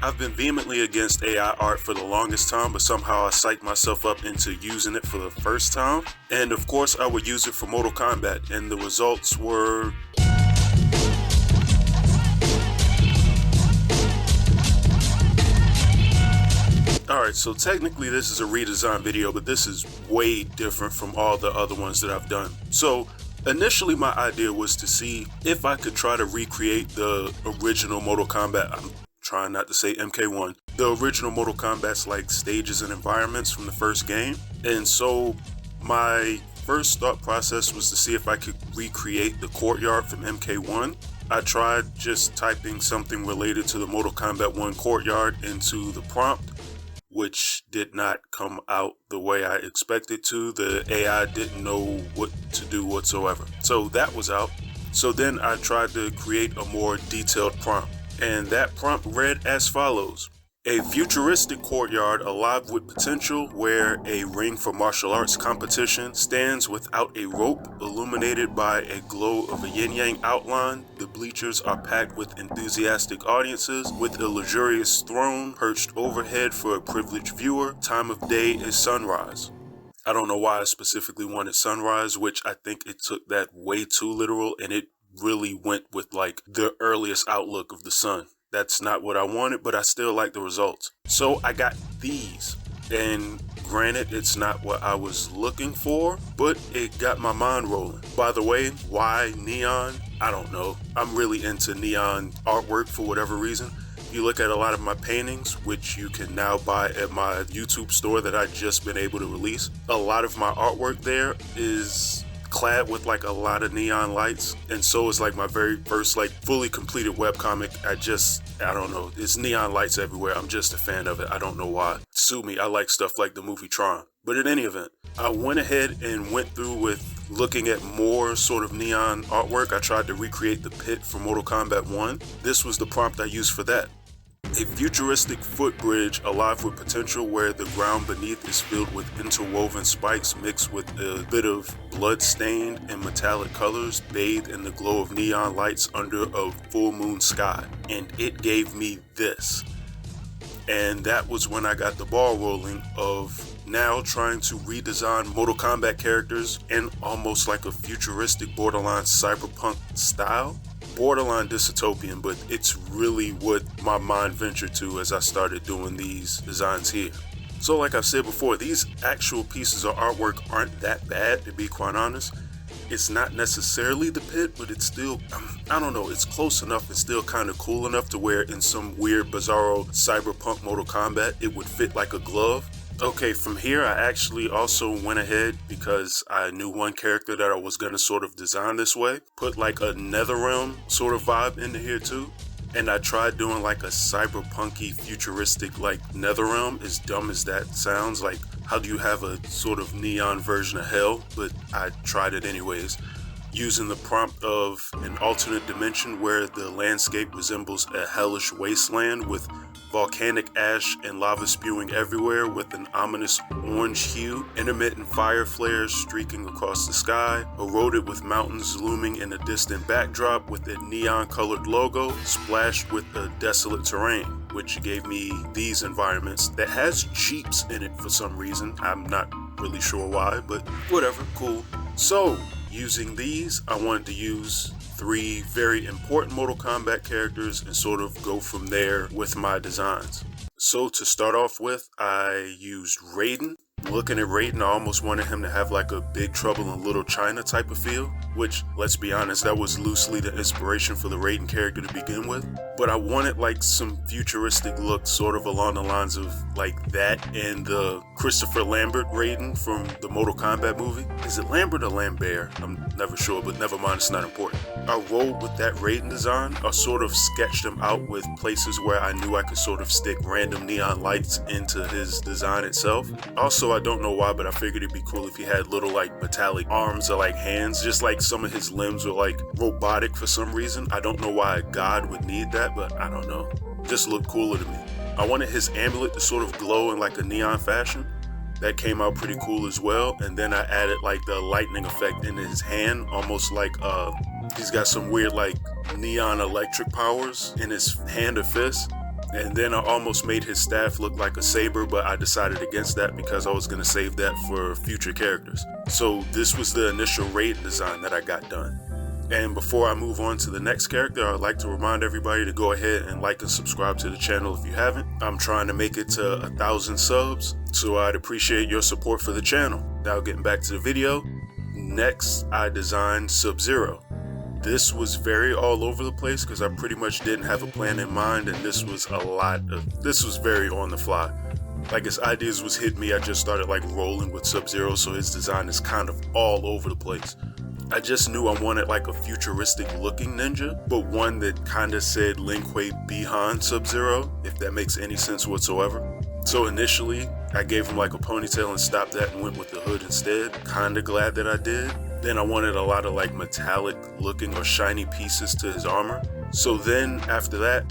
I've been vehemently against AI art for the longest time, but somehow I psyched myself up into using it for the first time. And of course, I would use it for Mortal Kombat, and the results were... Alright, so technically this is a redesign video, but this is way different from all the other ones that I've done. So initially my idea was to see if I could try to recreate the original Mortal Kombat. I'm trying not to say MK1. The original Mortal Kombat's like stages and environments from the first game. And so my first thought process was to see if I could recreate the courtyard from MK1. I tried just typing something related to the Mortal Kombat 1 courtyard into the prompt, which did not come out the way I expected to. The AI didn't know what to do whatsoever. So that was out. So then I tried to create a more detailed prompt. And that prompt read as follows. A futuristic courtyard alive with potential where a ring for martial arts competition stands without a rope, illuminated by a glow of a yin-yang outline. The bleachers are packed with enthusiastic audiences with a luxurious throne perched overhead for a privileged viewer. Time of day is sunrise. I don't know why I specifically wanted sunrise, which I think it took that way too literal, and it really went with like the earliest outlook of the sun. That's not what I wanted, but I still like the results. So I got these, and granted, it's not what I was looking for, but it got my mind rolling. By the way, why neon? I don't know. I'm really into neon artwork for whatever reason. If you look at a lot of my paintings, which you can now buy at my YouTube store that I just been able to release, a lot of my artwork there is clad with like a lot of neon lights, and so is like my very first like fully completed webcomic. I don't know, it's neon lights everywhere. I'm just a fan of it. I don't know why. Sue me, I like stuff like the movie Tron. But in any event, I went ahead and went through with looking at more sort of neon artwork. I tried to recreate the pit from Mortal Kombat 1. This was the prompt I used for that. A futuristic footbridge alive with potential where the ground beneath is filled with interwoven spikes mixed with a bit of blood-stained and metallic colors bathed in the glow of neon lights under a full moon sky. And it gave me this. And that was when I got the ball rolling of now trying to redesign Mortal Kombat characters in almost like a futuristic borderline cyberpunk style. Borderline dystopian, but it's really what my mind ventured to as I started doing these designs here. So like I've said before, these actual pieces of artwork aren't that bad, to be quite honest. It's not necessarily the pit, but it's still, I don't know, it's close enough and still kind of cool enough to where in some weird, bizarro cyberpunk Mortal Kombat, it would fit like a glove. Okay, from here I actually also went ahead because I knew one character that I was going to sort of design this way. Put like a Netherrealm sort of vibe into here too. And I tried doing like a cyberpunky futuristic like Netherrealm, as dumb as that sounds. Like, how do you have a sort of neon version of hell? But I tried it anyways. Using the prompt of an alternate dimension where the landscape resembles a hellish wasteland with volcanic ash and lava spewing everywhere with an ominous orange hue, intermittent fire flares streaking across the sky, eroded with mountains looming in a distant backdrop with a neon-colored logo splashed with a desolate terrain, which gave me these environments that has jeeps in it for some reason. I'm not really sure why, but whatever, cool. So, using these, I wanted to use 3 very important Mortal Kombat characters and sort of go from there with my designs. So to start off with, I used Raiden. Looking at Raiden, I almost wanted him to have like a Big Trouble in Little China type of feel, which, let's be honest, that was loosely the inspiration for the Raiden character to begin with. But I wanted like some futuristic look sort of along the lines of like that and the Christopher Lambert Raiden from the Mortal Kombat movie. Is it Lambert or Lambert? I'm never sure, but never mind, it's not important. I rolled with that Raiden design. I sort of sketched him out with places where I knew I could sort of stick random neon lights into his design itself. Also, I don't know why, but I figured it'd be cool if he had little like metallic arms or like hands, just like some of his limbs were like robotic for some reason. I don't know why a god would need that, but I don't know. Just looked cooler to me. I wanted his amulet to sort of glow in like a neon fashion. That came out pretty cool as well. And then I added like the lightning effect in his hand, almost like he's got some weird like neon electric powers in his hand or fist. And then I almost made his staff look like a saber, but I decided against that because I was going to save that for future characters. So this was the initial raid design that I got done. And before I move on to the next character, I'd like to remind everybody to go ahead and like and subscribe to the channel if you haven't. I'm trying to make it to 1,000 subs, so I'd appreciate your support for the channel. Now getting back to the video, next I designed Sub-Zero. This was very all over the place because I pretty much didn't have a plan in mind, and this was very on the fly. Like, as ideas was hitting me, I just started like rolling with Sub-Zero, so his design is kind of all over the place. I just knew I wanted like a futuristic looking ninja, but one that kind of said Lin Kuei behind Sub-Zero, if that makes any sense whatsoever. So initially, I gave him like a ponytail and stopped that and went with the hood instead. Kinda glad that I did. Then I wanted a lot of like metallic looking or shiny pieces to his armor. So then after that,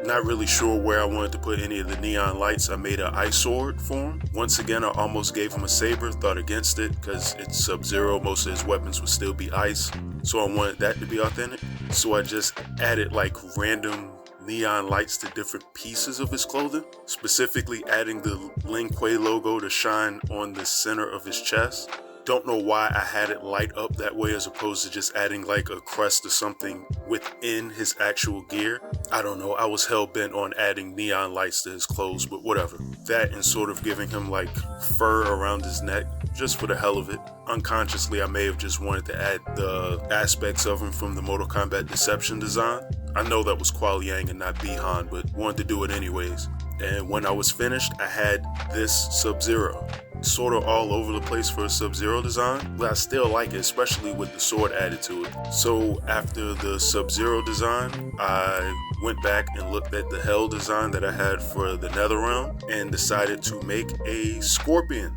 not really sure where I wanted to put any of the neon lights. I made an ice sword for him. Once again, I almost gave him a saber, thought against it because it's Sub-Zero, most of his weapons would still be ice. So I wanted that to be authentic. So I just added like random neon lights to different pieces of his clothing, specifically adding the Lin Kuei logo to shine on the center of his chest. Don't know why I had it light up that way as opposed to just adding like a crest or something within his actual gear. I don't know, I was hell-bent on adding neon lights to his clothes, but whatever. That and sort of giving him like fur around his neck, just for the hell of it. Unconsciously, I may have just wanted to add the aspects of him from the Mortal Kombat Deception design. I know that was Kuai Liang and not Bihan, but wanted to do it anyways. And when I was finished, I had this Sub-Zero. Sort of all over the place for a Sub-Zero design, but I still like it, especially with the sword added to it. So after the Sub-Zero design, I went back and looked at the Hell design that I had for the Netherrealm and decided to make a Scorpion.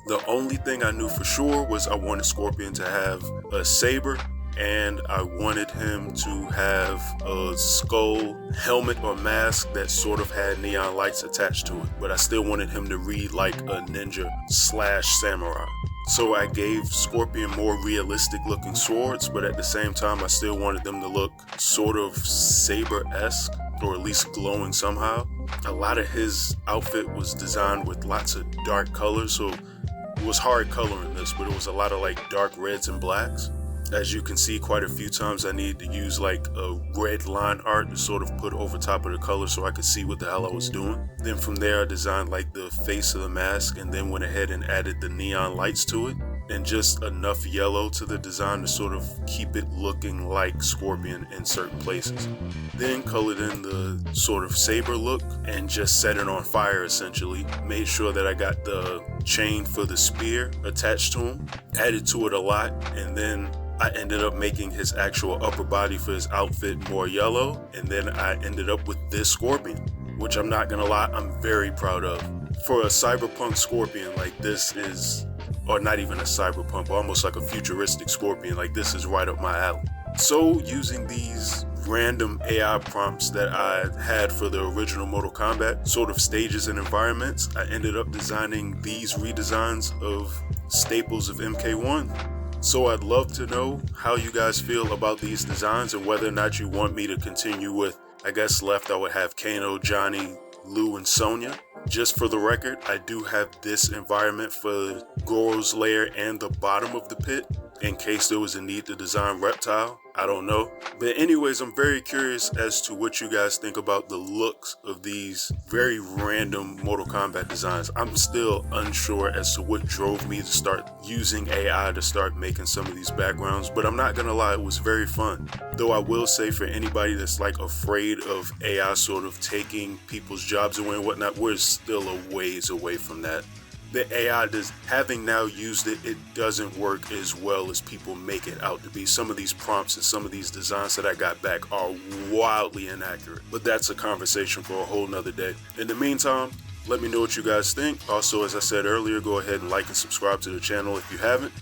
The only thing I knew for sure was I wanted Scorpion to have a saber, and I wanted him to have a skull helmet or mask that sort of had neon lights attached to it, but I still wanted him to read like a ninja / samurai. So I gave Scorpion more realistic looking swords, but at the same time I still wanted them to look sort of saber-esque, or at least glowing somehow. A lot of his outfit was designed with lots of dark colors, so it was hard coloring this, but it was a lot of like dark reds and blacks. As you can see, quite a few times I needed to use like a red line art to sort of put over top of the color so I could see what the hell I was doing. Then from there I designed like the face of the mask and then went ahead and added the neon lights to it and just enough yellow to the design to sort of keep it looking like Scorpion in certain places. Then colored in the sort of saber look and just set it on fire essentially. Made sure that I got the chain for the spear attached to him, added to it a lot, and then I ended up making his actual upper body for his outfit more yellow, and then I ended up with this Scorpion, which I'm not gonna lie, I'm very proud of. For a cyberpunk Scorpion, like this is, or not even a cyberpunk, but almost like a futuristic Scorpion, like this is right up my alley. So using these random AI prompts that I had for the original Mortal Kombat, sort of stages and environments, I ended up designing these redesigns of staples of MK1. So I'd love to know how you guys feel about these designs and whether or not you want me to continue with, I guess left I would have Kano, Johnny, Lou, and Sonya. Just for the record, I do have this environment for Goro's lair and the bottom of the pit in case there was a need to design Reptile. I don't know. But anyways, I'm very curious as to what you guys think about the looks of these very random Mortal Kombat designs. I'm still unsure as to what drove me to start using AI to start making some of these backgrounds, but I'm not gonna lie, it was very fun. Though I will say for anybody that's like afraid of AI sort of taking people's jobs away and whatnot, we're still a ways away from that. The AI having now used it, it doesn't work as well as people make it out to be. Some of these prompts and some of these designs that I got back are wildly inaccurate, but that's a conversation for a whole nother day. In the meantime, let me know what you guys think. Also, as I said earlier, go ahead and like and subscribe to the channel if you haven't.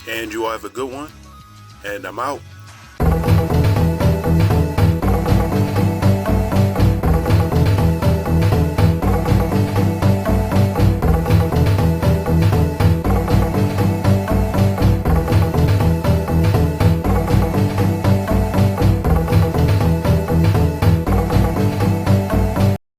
And you all have a good one, and I'm out.